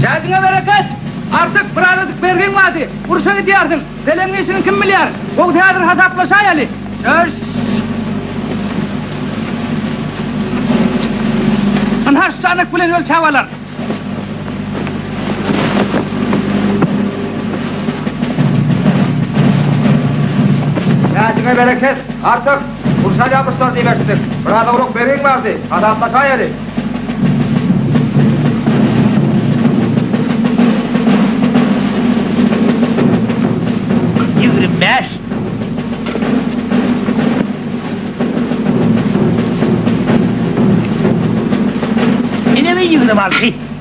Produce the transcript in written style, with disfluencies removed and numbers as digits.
Şahidine bereket. Artık buralık vergin vardı. Vuruşa gidiyordun. Selen'in işini kim bilir? O diyadır hesaplaşayali. Söz. Anhaş tanık bilen öl çavalar. Şahidine bereket. Artık vuruşa yapmışlar diyemiştik. Burada uruk vergin vardı. Hesaplaşayali. 25. Yine mi 26?